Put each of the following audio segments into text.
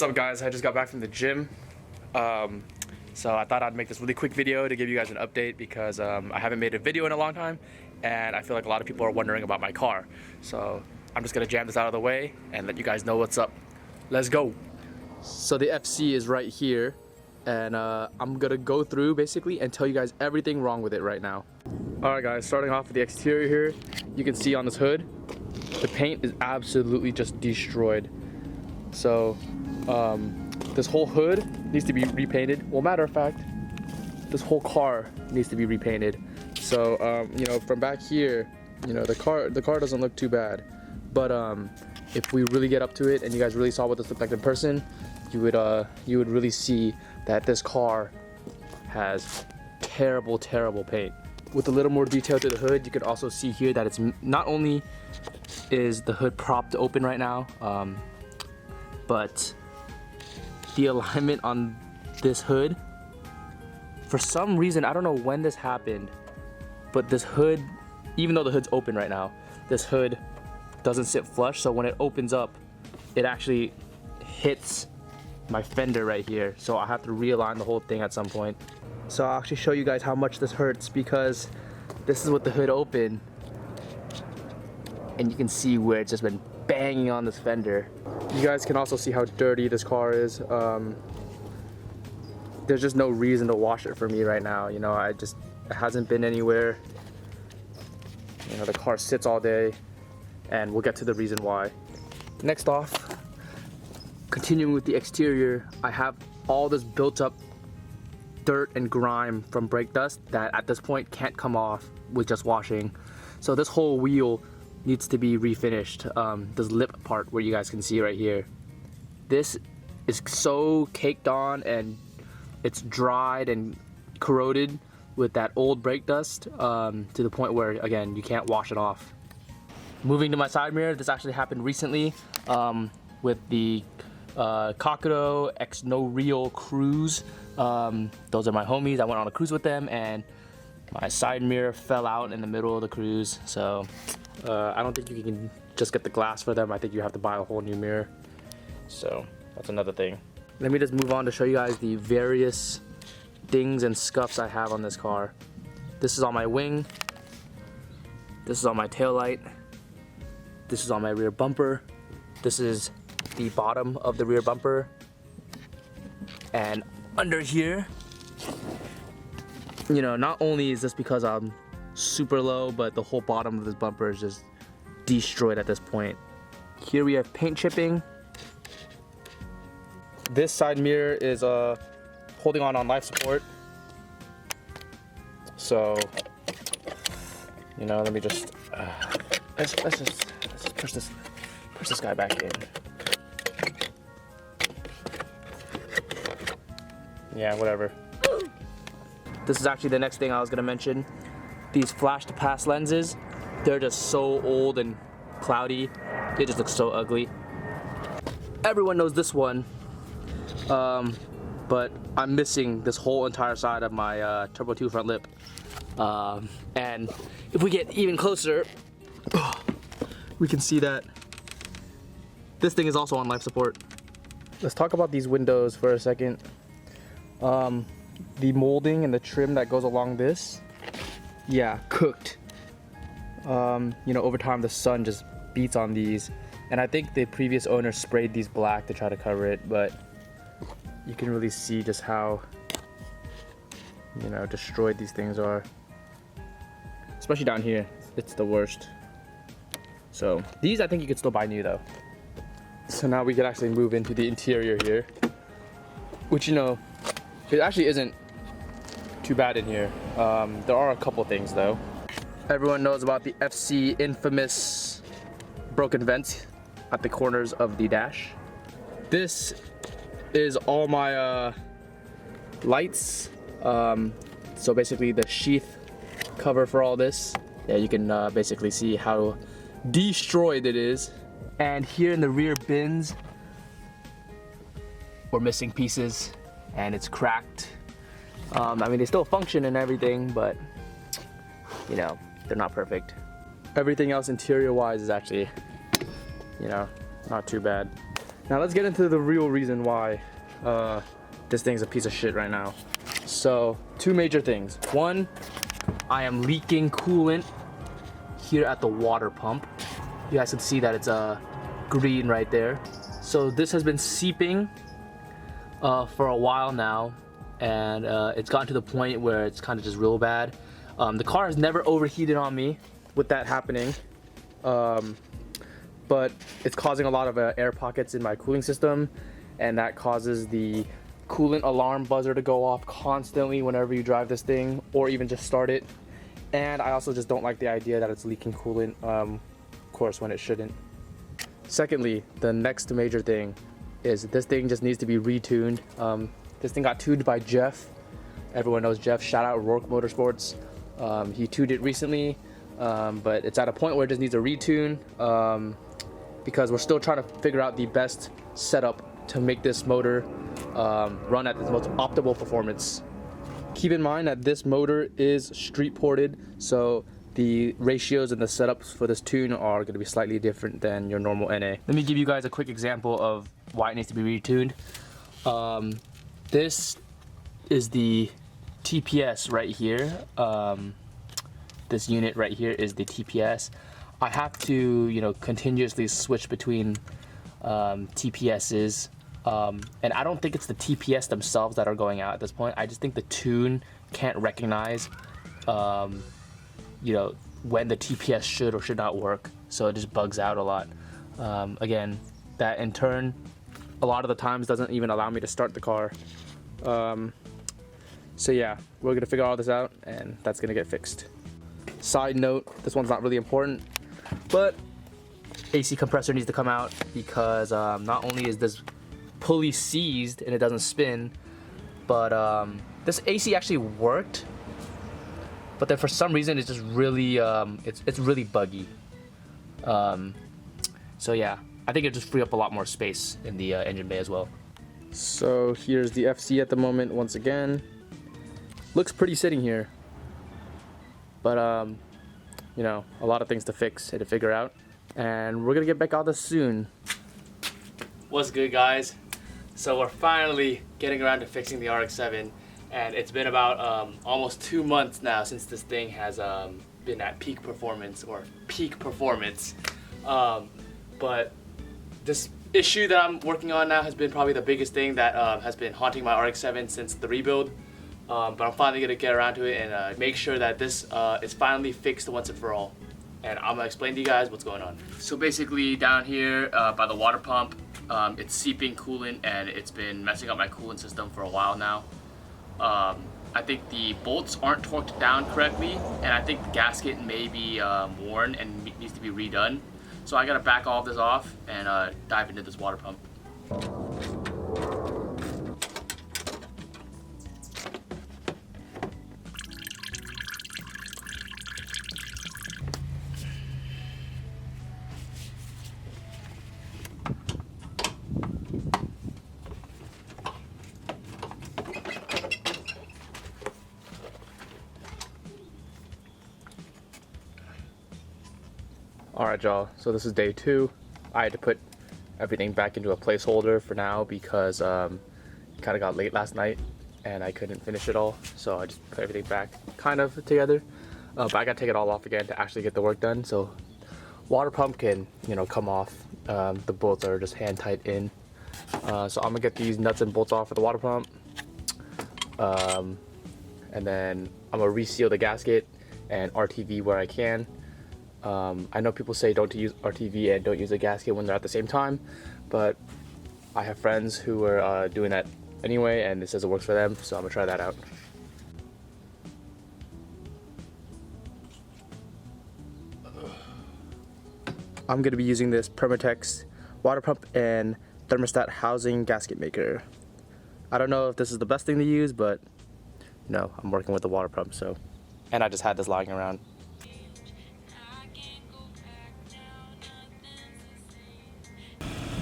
What's up, guys? I just got back from the gym, so I thought I'd make this really quick video to give you guys an update because I haven't made a video in a long time and I feel like a lot of people are wondering about my car. So I'm just gonna jam this out of the way and let you guys know what's up. Let's go. So the FC is right here, and I'm gonna go through basically and tell you guys everything wrong with it right now. Alright guys, starting off with the exterior here, you can see on this hood, the paint is absolutely just destroyed. So this whole hood needs to be repainted. Well, matter of fact, this whole car needs to be repainted. So you know, from back here, you know, the car doesn't look too bad, but if we really get up to it and you guys really saw what this looked like in person, you would really see that this car has terrible paint. With a little more detail to the hood, you can also see here that it's not only is the hood propped open right now, but the alignment on this hood, for some reason, I don't know when this happened, but this hood, even though the hood's open right now, this hood doesn't sit flush, so when it opens up, it actually hits my fender right here, so I have to realign the whole thing at some point. So I'll actually show you guys how much this hurts, because this is with the hood open and you can see where it's just been banging on this fender. You guys can also see how dirty this car is. There's just no reason to wash it for me right now. You know, it hasn't been anywhere. You know, the car sits all day, and we'll get to the reason why. Next off, continuing with the exterior, I have all this built up dirt and grime from brake dust that at this point can't come off with just washing. So this whole wheel needs to be refinished. This lip part where you guys can see right here, this is so caked on and it's dried and corroded with that old brake dust, to the point where, again, you can't wash it off. Moving to my side mirror, this actually happened recently with the Kakuro X No Real cruise. Those are my homies. I went on a cruise with them and my side mirror fell out in the middle of the cruise. So I don't think you can just get the glass for them. I think you have to buy a whole new mirror. So that's another thing. Let me just move on to show you guys the various dings and scuffs I have on this car. This is on my wing. This is on my tail light. This is on my rear bumper. This is the bottom of the rear bumper. And under here, you know, not only is this because I'm super low, but the whole bottom of this bumper is just destroyed at this point. Here we have paint chipping. This side mirror is holding on life support. So, you know, let me just let's just push this guy back in. Yeah, whatever. This is actually the next thing I was gonna mention. These flash to pass lenses, they're just so old and cloudy. They just look so ugly. Everyone knows this one, but I'm missing this whole entire side of my Turbo 2 front lip. And if we get even closer, we can see that this thing is also on life support. Let's talk about these windows for a second. The molding and the trim that goes along this, yeah, cooked. You know, over time the sun just beats on these, and I think the previous owner sprayed these black to try to cover it, but you can really see just how, you know, destroyed these things are. Especially down here, it's the worst. So these I think you could still buy new though. So now we can actually move into the interior here, which, you know, it actually isn't too bad in here. There are a couple things though. Everyone knows about the FC infamous broken vents at the corners of the dash. This is all my lights. So basically the sheath cover for all this. Yeah, you can basically see how destroyed it is. And here in the rear bins, we're missing pieces and it's cracked. I mean, they still function and everything, but you know, they're not perfect. Everything else interior wise is actually, you know, not too bad. Now let's get into the real reason why this thing's a piece of shit right now. So, two major things. One, I am leaking coolant here at the water pump. You guys can see that it's green right there. So this has been seeping for a while now, and it's gotten to the point where it's kind of just real bad. The car has never overheated on me with that happening, but it's causing a lot of air pockets in my cooling system, and that causes the coolant alarm buzzer to go off constantly whenever you drive this thing or even just start it. And I also just don't like the idea that it's leaking coolant, of course, when it shouldn't. Secondly, the next major thing is this thing just needs to be retuned. This thing got tuned by Jeff. Everyone knows Jeff. Shout out Rourke Motorsports. He tuned it recently, but it's at a point where it just needs a retune because we're still trying to figure out the best setup to make this motor run at its most optimal performance. Keep in mind that this motor is street ported, so the ratios and the setups for this tune are going to be slightly different than your normal NA. Let me give you guys a quick example of why it needs to be retuned. This is the TPS right here. This unit right here is the TPS. I have to, you know, continuously switch between TPSs. And I don't think it's the TPS themselves that are going out at this point. I just think the tune can't recognize, you know, when the TPS should or should not work. So it just bugs out a lot. Again, that in turn, a lot of the times doesn't even allow me to start the car. So yeah, we're gonna figure all this out and that's gonna get fixed. Side note, this one's not really important, but AC compressor needs to come out because not only is this pulley seized and it doesn't spin, but this AC actually worked, but then for some reason it's just really it's really buggy. So yeah, I think it just free up a lot more space in the engine bay as well. So here's the FC at the moment. Once again, looks pretty sitting here, but you know, a lot of things to fix and to figure out, and we're gonna get back on this soon. What's good, guys? So we're finally getting around to fixing the RX-7, and it's been about almost 2 months now since this thing has been at peak performance. But this issue that I'm working on now has been probably the biggest thing that has been haunting my RX-7 since the rebuild. But I'm finally gonna get around to it and make sure that this is finally fixed once and for all. And I'm gonna explain to you guys what's going on. So basically down here by the water pump, it's seeping coolant and it's been messing up my coolant system for a while now. I think the bolts aren't torqued down correctly, and I think the gasket may be worn and needs to be redone. So I gotta back all of this off and dive into this water pump. Alright y'all, so this is day 2. I had to put everything back into a placeholder for now because it kind of got late last night and I couldn't finish it all, so I just put everything back kind of together. But I gotta take it all off again to actually get the work done, so water pump can, you know, come off. The bolts are just hand tight in. So I'm gonna get these nuts and bolts off for the water pump. And then I'm gonna reseal the gasket and RTV where I can. I know people say don't use RTV and don't use a gasket when they're at the same time, but I have friends who are doing that anyway, and it says it works for them, so I'm gonna try that out. I'm gonna be using this Permatex water pump and thermostat housing gasket maker. I don't know if this is the best thing to use, but no, I'm working with the water pump, so. And I just had this lying around.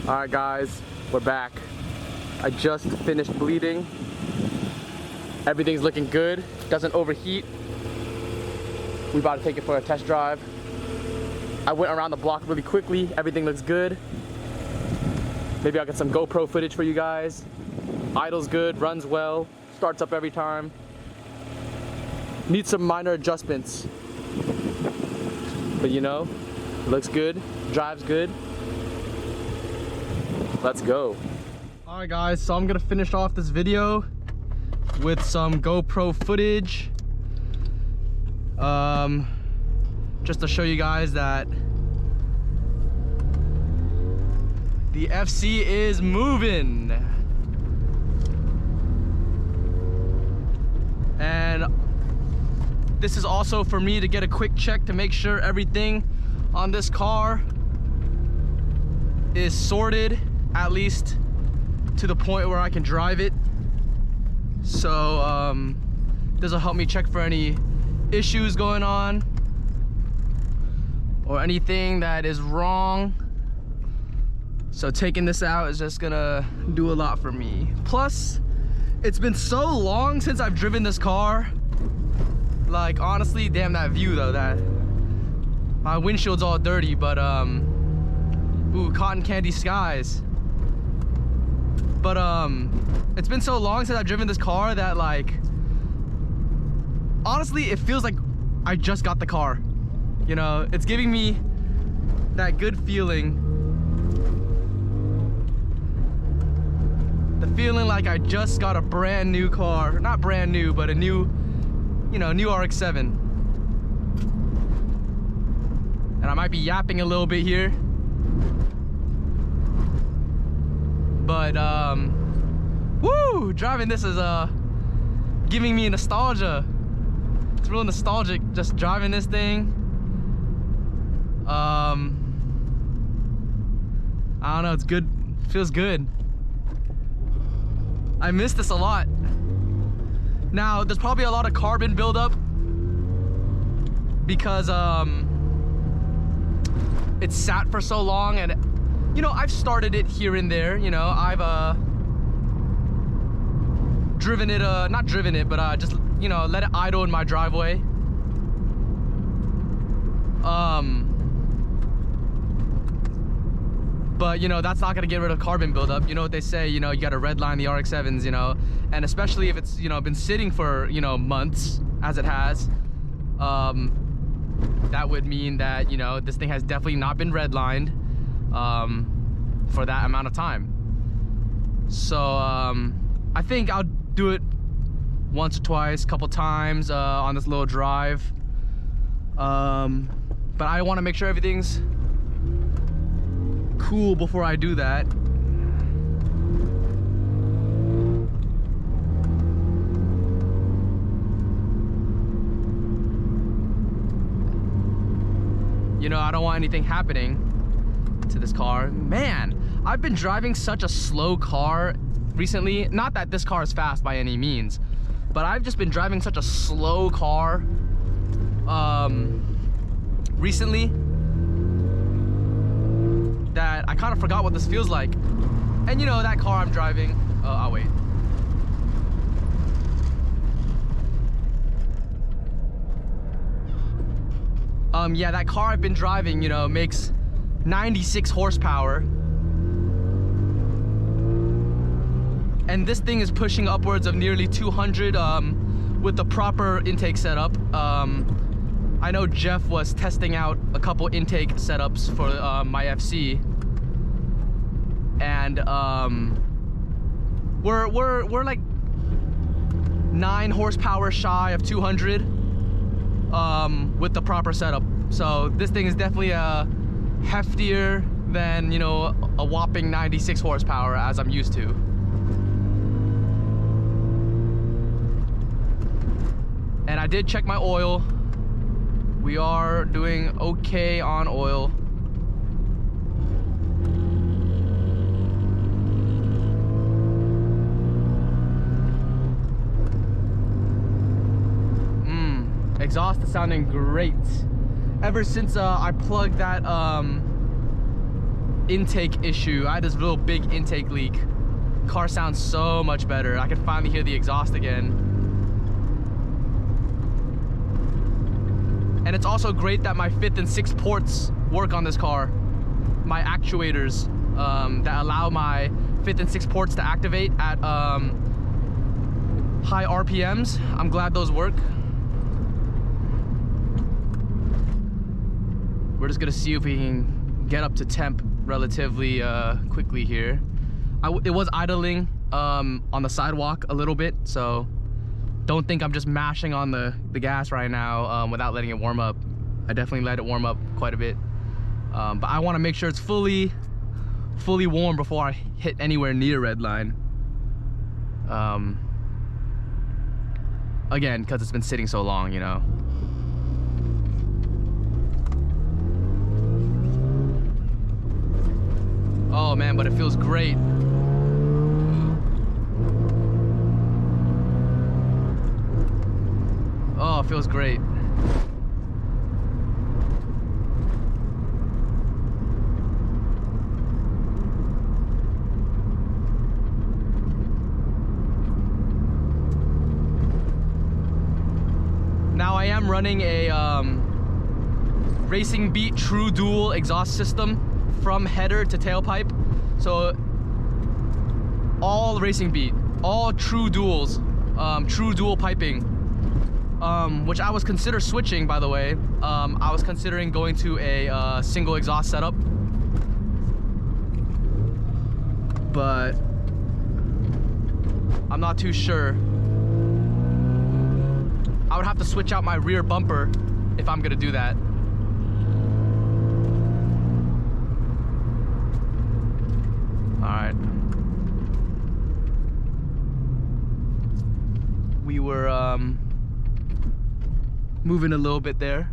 Alright guys, we're back. I just finished bleeding. Everything's looking good, doesn't overheat. We about to take it for a test drive. I went around the block really quickly, everything looks good. Maybe I'll get some GoPro footage for you guys. Idles good, runs well, starts up every time. Needs some minor adjustments. But you know, looks good, drives good. Let's go. All right guys, so I'm gonna finish off this video with some GoPro footage. Just to show you guys that the FC is moving. And this is also for me to get a quick check to make sure everything on this car is sorted, at least to the point where I can drive it. So this will help me check for any issues going on or anything that is wrong. So taking this out is just gonna do a lot for me. Plus, it's been so long since I've driven this car. Like honestly, damn that view though, that my windshield's all dirty, but ooh, cotton candy skies. But it's been so long since I've driven this car that like honestly it feels like I just got the car. You know, it's giving me that good feeling. The feeling like I just got a brand new car. Not brand new, but a new, you know, new RX-7. And I might be yapping a little bit here. But woo! Driving this is giving me nostalgia. It's real nostalgic just driving this thing. I don't know, it's good, feels good. I miss this a lot. Now, there's probably a lot of carbon buildup because it's sat for so long, and you know, I've started it here and there. You know, I've driven it, not driven it, but just, you know, let it idle in my driveway. But you know, that's not gonna get rid of carbon buildup. You know what they say, you know, you gotta redline the RX-7s, you know, and especially if it's, you know, been sitting for, you know, months, as it has, that would mean that, you know, this thing has definitely not been redlined for that amount of time. So I think I'll do it once or twice, couple times on this little drive. But I want to make sure everything's cool before I do that. You know, I don't want anything happening to this car. Man, I've been driving such a slow car recently. Not that this car is fast by any means, but I've just been driving such a slow car recently that I kind of forgot what this feels like. And you know, that car I'm driving, I'll wait. Yeah, that car I've been driving, you know, makes 96 horsepower. And this thing is pushing upwards of nearly 200 with the proper intake setup. I know Jeff was testing out a couple intake setups for my FC, and we're like 9 horsepower shy of 200 with the proper setup. So this thing is definitely heftier than, you know, a whopping 96 horsepower as I'm used to. And I did check my oil. We are doing okay on oil. Exhaust is sounding great. Ever since I plugged that intake issue, I had this real big intake leak. Car sounds so much better. I can finally hear the exhaust again. And it's also great that my 5th and 6th ports work on this car. My actuators. that allow my 5th and 6th ports to activate at high RPMs. I'm glad those work. We're just gonna see if we can get up to temp relatively quickly here. It was idling on the sidewalk a little bit, so don't think I'm just mashing on the gas right now without letting it warm up. I definitely let it warm up quite a bit, but I want to make sure it's fully warm before I hit anywhere near red line. Again, because it's been sitting so long, you know. Oh man, but it feels great. Oh, it feels great. Now I am running a Racing Beat True Dual exhaust system from header to tailpipe. So all Racing Beat, all true duals, true dual piping, which I was consider switching, by the way. I was considering going to a single exhaust setup, but I'm not too sure. I would have to switch out my rear bumper if I'm gonna do that. All right. We were moving a little bit there.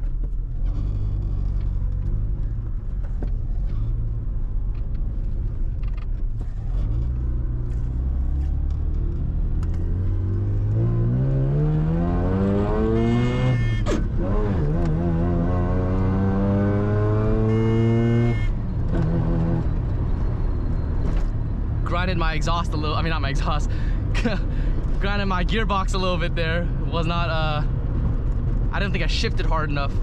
Grinded my exhaust a little, I mean not my exhaust, grinded my gearbox a little bit there. It was not, I didn't think I shifted hard enough.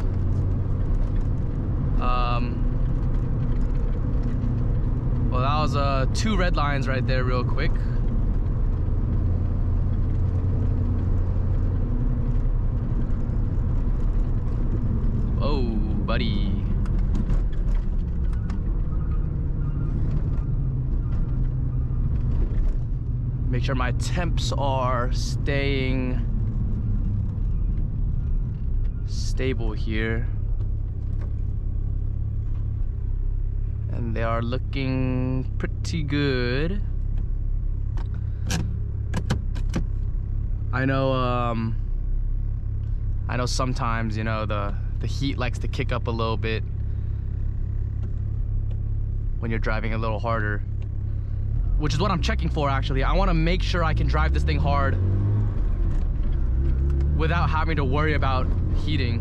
Well, that was 2 red lines right there real quick. Oh, buddy. Make sure my temps are staying stable here. And they are looking pretty good. I know sometimes, you know, the heat likes to kick up a little bit when you're driving a little harder, which is what I'm checking for actually. I want to make sure I can drive this thing hard without having to worry about heating.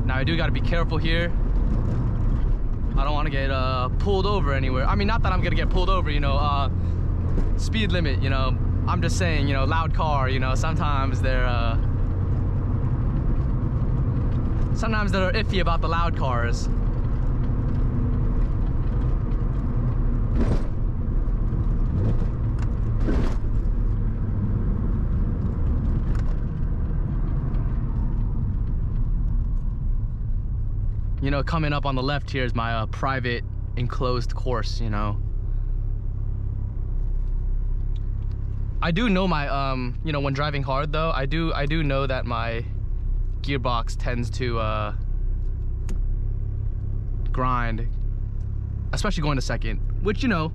Now I do got to be careful here. I don't want to get pulled over anywhere. I mean, not that I'm gonna get pulled over, you know, speed limit, you know. I'm just saying, you know, loud car, you know, sometimes they're iffy about the loud cars. You know, coming up on the left here is my private enclosed course, you know. I do know my, you know, when driving hard though, I do know that my gearbox tends to grind, especially going to second, which, you know,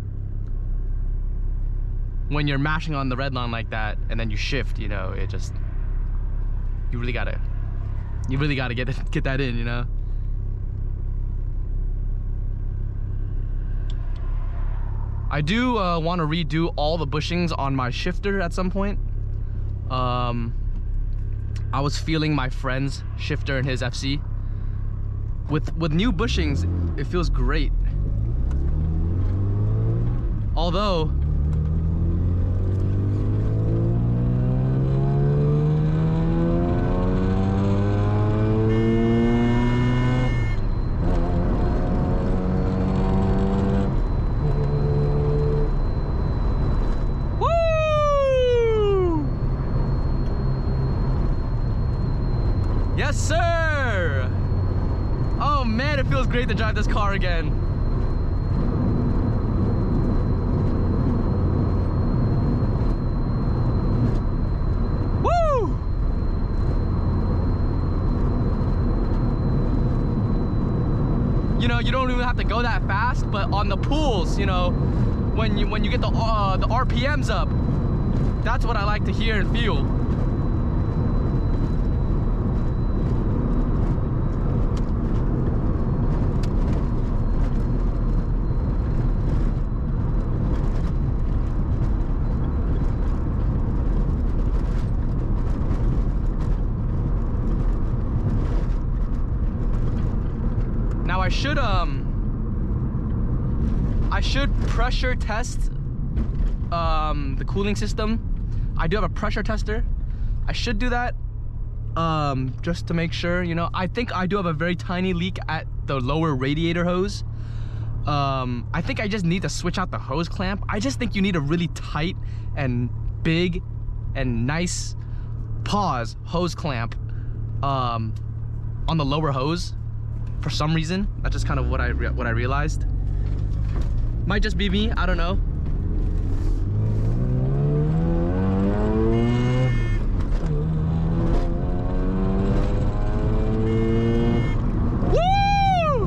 when you're mashing on the red line like that and then you shift, you know, it just, you really gotta get that in, you know. I do want to redo all the bushings on my shifter at some point. I was feeling my friend's shifter in his FC. With new bushings, it feels great. Although yes, sir! Oh man, it feels great to drive this car again. Woo! You know, you don't even have to go that fast, but on the pools, you know, when you get the RPMs up, that's what I like to hear and feel. Now I should pressure test the cooling system. I do have a pressure tester. I should do that just to make sure, you know. I think I do have a very tiny leak at the lower radiator hose. I think I just need to switch out the hose clamp. I just think you need a really tight and big and nice hose clamp on the lower hose. For some reason, that's just kind of what I realized. Might just be me, I don't know. Woo!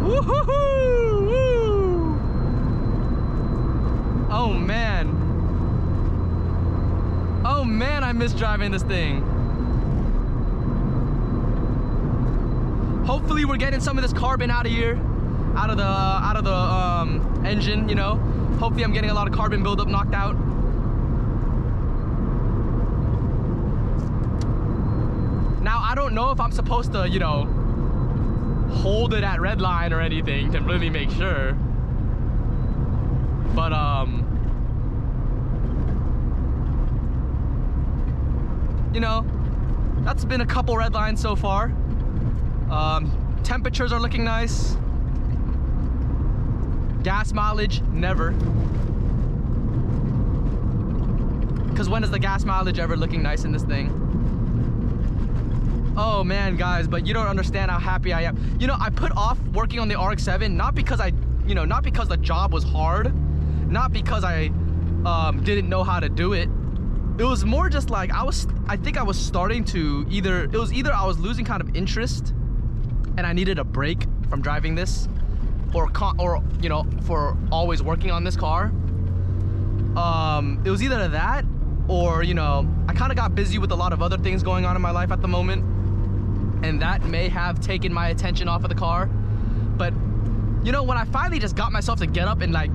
Woo-hoo-hoo! Oh man. Oh man, I miss driving this thing. Hopefully we're getting some of this carbon out of here, out of the engine, you know. Hopefully I'm getting a lot of carbon buildup knocked out. Now I don't know if I'm supposed to, you know, hold it at red line or anything to really make sure. But you know, that's been a couple red lines so far. Temperatures are looking nice. Gas mileage, never. Because when is the gas mileage ever looking nice in this thing? Oh man, guys, but you don't understand how happy I am. You know, I put off working on the RX-7 not because not because the job was hard, not because I didn't know how to do it. It was more just like I think I was starting to either I was losing kind of interest and I needed a break from driving this, or you know, for always working on this car. It was either that, or you know, I kind of got busy with a lot of other things going on in my life at the moment, and that may have taken my attention off of the car. But you know, when I finally just got myself to get up and, like,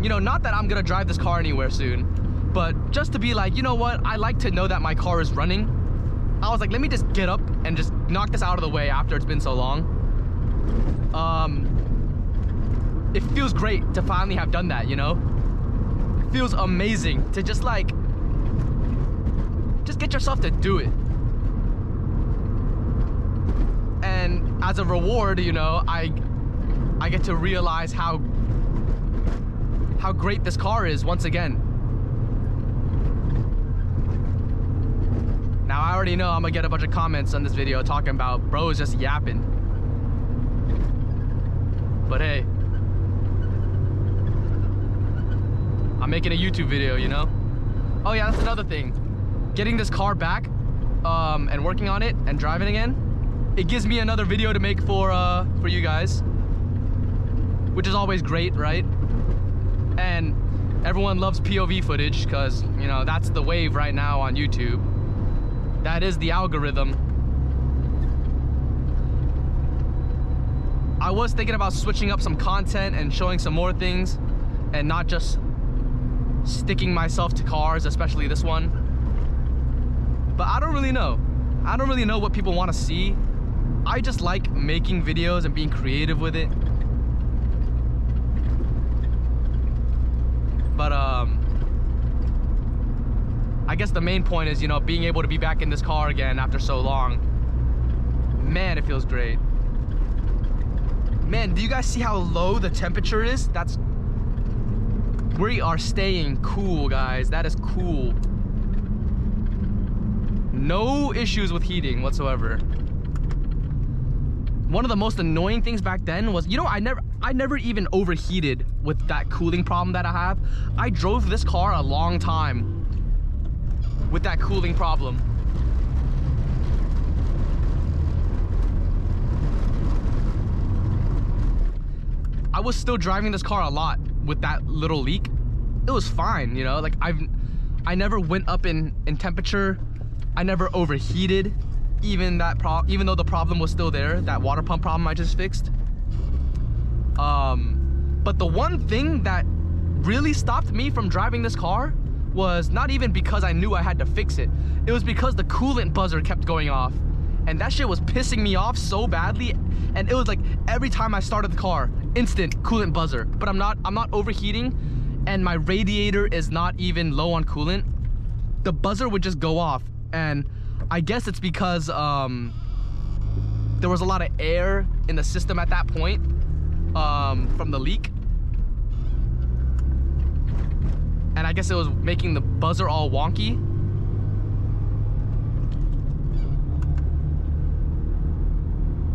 you know, not that I'm gonna drive this car anywhere soon, but just to be like, you know what, I like to know that my car is running. I was like, let me just get up and just knock this out of the way after it's been so long. It feels great to finally have done that, you know? It feels amazing to just get yourself to do it. And as a reward, you know, I get to realize how great this car is once again. Now I already know I'm gonna get a bunch of comments on this video talking about bro is just yapping. But hey, I'm making a YouTube video, you know? Oh yeah, that's another thing. Getting this car back and working on it and driving again, it gives me another video to make for you guys, which is always great, right? And everyone loves POV footage because, you know, that's the wave right now on YouTube. That is the algorithm. I was thinking about switching up some content and showing some more things and not just sticking myself to cars, especially this one. But I don't really know. I don't really know what people want to see. I just like making videos and being creative with it. But I guess the main point is, you know, being able to be back in this car again after so long. Man, it feels great. Man, do you guys see how low the temperature is? We are staying cool, guys. That is cool. No issues with heating whatsoever. One of the most annoying things back then was, you know, I never even overheated with that cooling problem that I have. I drove this car a long time with that cooling problem. I was still driving this car a lot with that little leak. It was fine, you know, like I never went up in temperature. I never overheated, even though the problem was still there, that water pump problem I just fixed. But the one thing that really stopped me from driving this car was not even because I knew I had to fix it. It was because the coolant buzzer kept going off. And that shit was pissing me off so badly. And it was like every time I started the car, instant coolant buzzer. But I'm not overheating, and my radiator is not even low on coolant. The buzzer would just go off. And I guess it's because there was a lot of air in the system at that point from the leak. And I guess it was making the buzzer all wonky.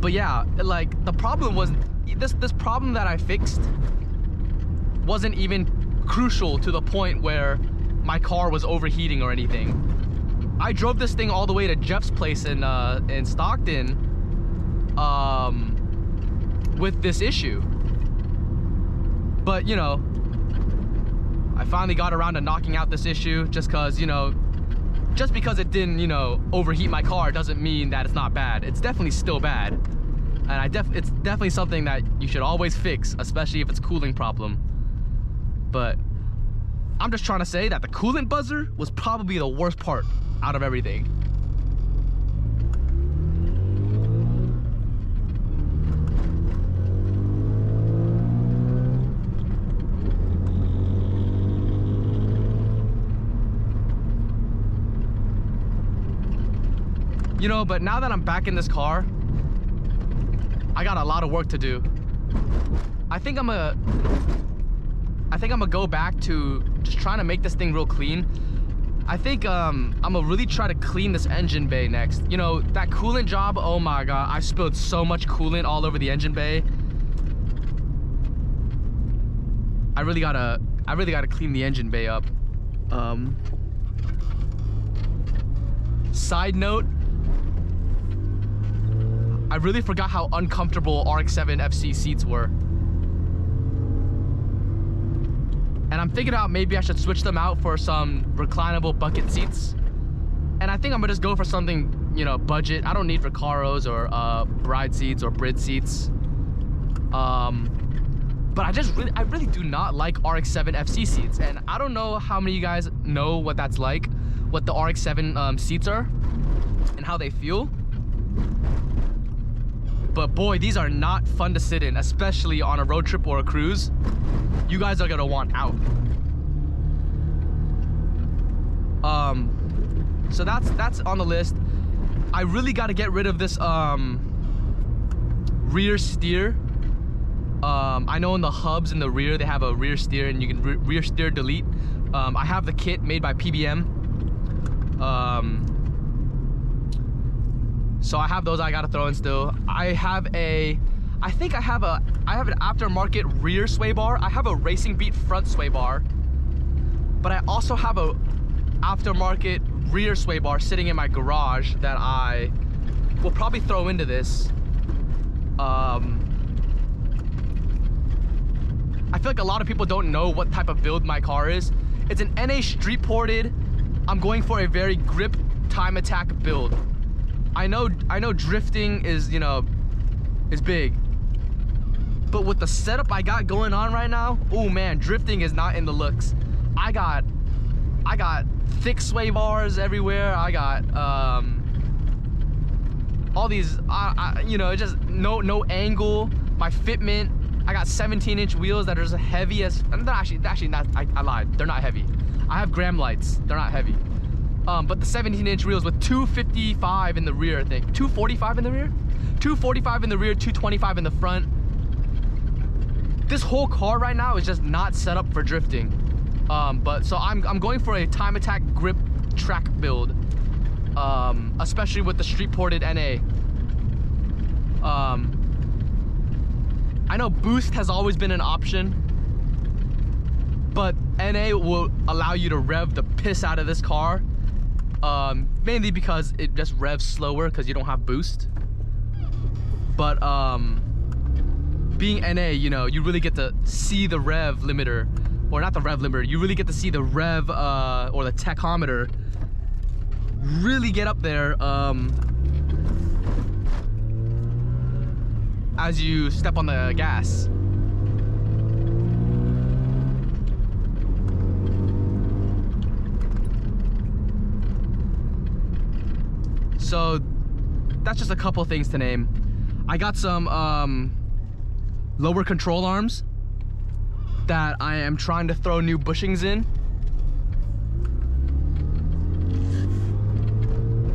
But yeah, like the problem was, this problem that I fixed wasn't even crucial to the point where my car was overheating or anything. I drove this thing all the way to Jeff's place in Stockton with this issue. But you know, I finally got around to knocking out this issue just because, you know, just because it didn't, you know, overheat my car doesn't mean that it's not bad. It's definitely still bad. And it's definitely something that you should always fix, especially if it's a cooling problem. But I'm just trying to say that the coolant buzzer was probably the worst part out of everything. You know, but now that I'm back in this car, I got a lot of work to do. I think I'm gonna go back to just trying to make this thing real clean. I think I'm gonna really try to clean this engine bay next. You know, that coolant job, oh my god, I spilled so much coolant all over the engine bay. I really gotta clean the engine bay up. Side note, I really forgot how uncomfortable RX-7 FC seats were. And I'm thinking about maybe I should switch them out for some reclinable bucket seats. And I think I'm gonna just go for something, you know, budget. I don't need Recaros or bride seats or Brid seats. But I really do not like RX-7 FC seats. And I don't know how many of you guys know what that's like, what the RX-7 seats are and how they feel. But boy, these are not fun to sit in, especially on a road trip or a cruise. You guys are gonna want out. So that's on the list. I really gotta get rid of this rear steer. I know in the hubs in the rear, they have a rear steer and you can rear steer delete. I have the kit made by PBM. So I have those I gotta throw in still. I think I have an aftermarket rear sway bar. I have a Racing Beat front sway bar, but I also have a aftermarket rear sway bar sitting in my garage that I will probably throw into this. I feel like a lot of people don't know what type of build my car is. It's an NA street ported. I'm going for a very grip time attack build. I know drifting is, you know, is big. But with the setup I got going on right now, oh man, drifting is not in the looks. I got thick sway bars everywhere. I got all these, you know, just no angle. My fitment, I got 17-inch wheels that are as heavy as, actually not, I lied, they're not heavy. I have gram lights, they're not heavy. But the 17-inch wheels with 255 in the rear, I think. 245 in the rear? 245 in the rear, 225 in the front. This whole car right now is just not set up for drifting. But so I'm going for a time attack grip track build, especially with the street ported NA. I know boost has always been an option, but NA will allow you to rev the piss out of this car, mainly because it just revs slower because you don't have boost. But being NA, you know, you really get to see the rev limiter, or not the rev limiter, you really get to see the rev or the tachometer really get up there as you step on the gas. So that's just a couple things to name. I got some lower control arms that I am trying to throw new bushings in,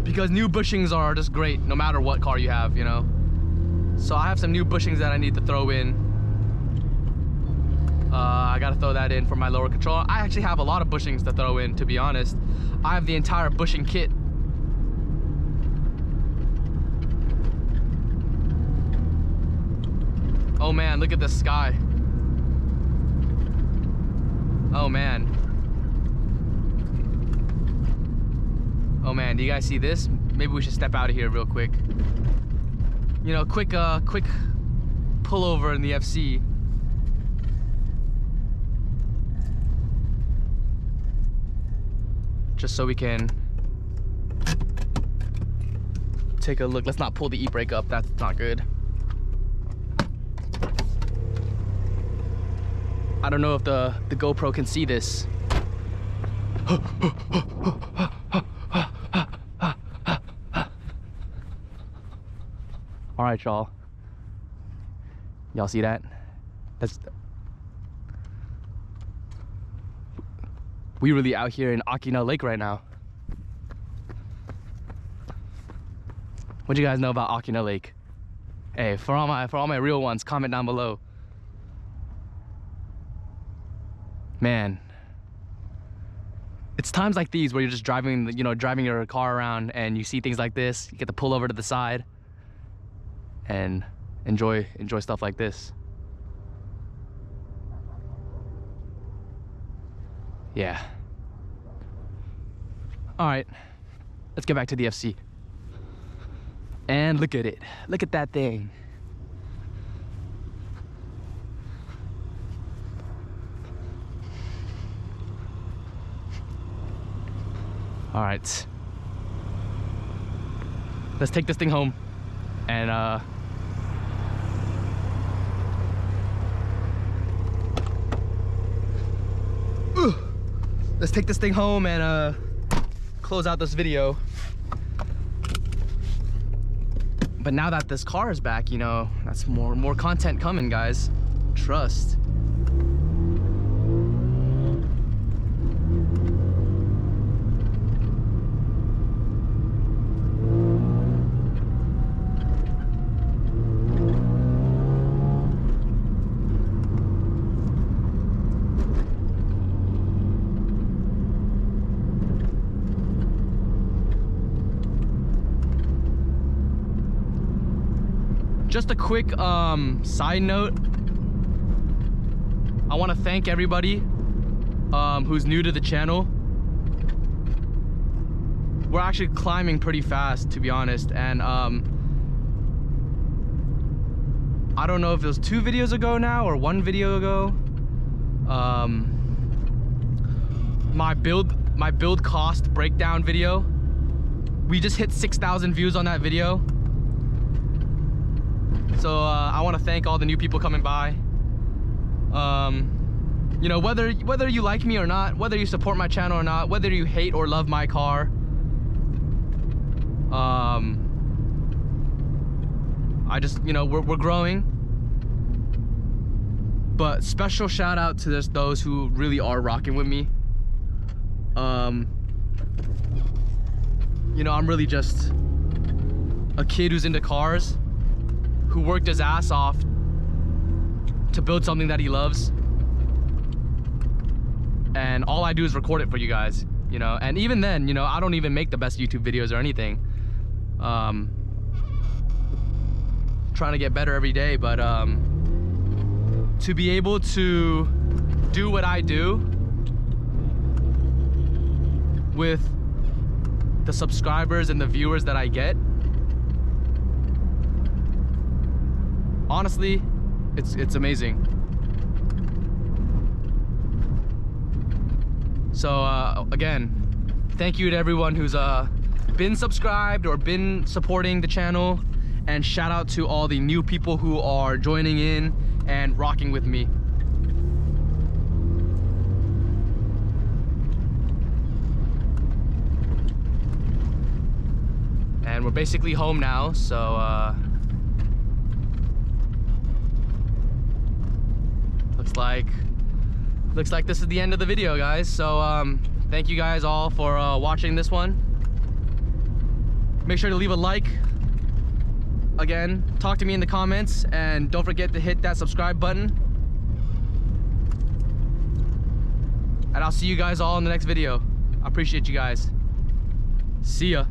because new bushings are just great no matter what car you have, you know. So I have some new bushings that I need to throw in. I gotta throw that in for my lower control. I actually have a lot of bushings to throw in, to be honest. I have the entire bushing kit. Oh man, look at the sky. Oh man. Oh man, do you guys see this? Maybe we should step out of here real quick. You know, quick pullover in the FC. Just so we can take a look. Let's not pull the e-brake up, that's not good. I don't know if the GoPro can see this. All right, y'all. Y'all see that? We really out here in Akina Lake right now. What do you guys know about Akina Lake? Hey, for all my real ones, comment down below. Man, it's times like these where you're just driving, you know, driving your car around and you see things like this. You get to pull over to the side and enjoy stuff like this. Yeah. All right, let's get back to the FC. And look at it. Look at that thing. All right, let's take this thing home and let's take this thing home and close out this video. But now that this car is back, you know, that's more content coming, guys. Trust. Just a quick side note. I want to thank everybody who's new to the channel. We're actually climbing pretty fast, to be honest, and I don't know if it was 2 videos ago now or 1 video ago. My build cost breakdown video. We just hit 6,000 views on that video. So I want to thank all the new people coming by. You know, whether you like me or not, whether you support my channel or not, whether you hate or love my car, I just, you know, we're growing. But special shout out to those who really are rocking with me. You know, I'm really just a kid who's into cars, who worked his ass off to build something that he loves. And all I do is record it for you guys, you know. And even then, you know, I don't even make the best YouTube videos or anything. Trying to get better every day, but to be able to do what I do with the subscribers and the viewers that I get, honestly, it's amazing. So again, thank you to everyone who's been subscribed or been supporting the channel, and shout out to all the new people who are joining in and rocking with me. And we're basically home now, so looks like this is the end of the video, guys. So thank you guys all for watching this one. Make sure to leave a like. Again, talk to me in the comments, and don't forget to hit that subscribe button. And I'll see you guys all in the next video. I appreciate you guys. See ya.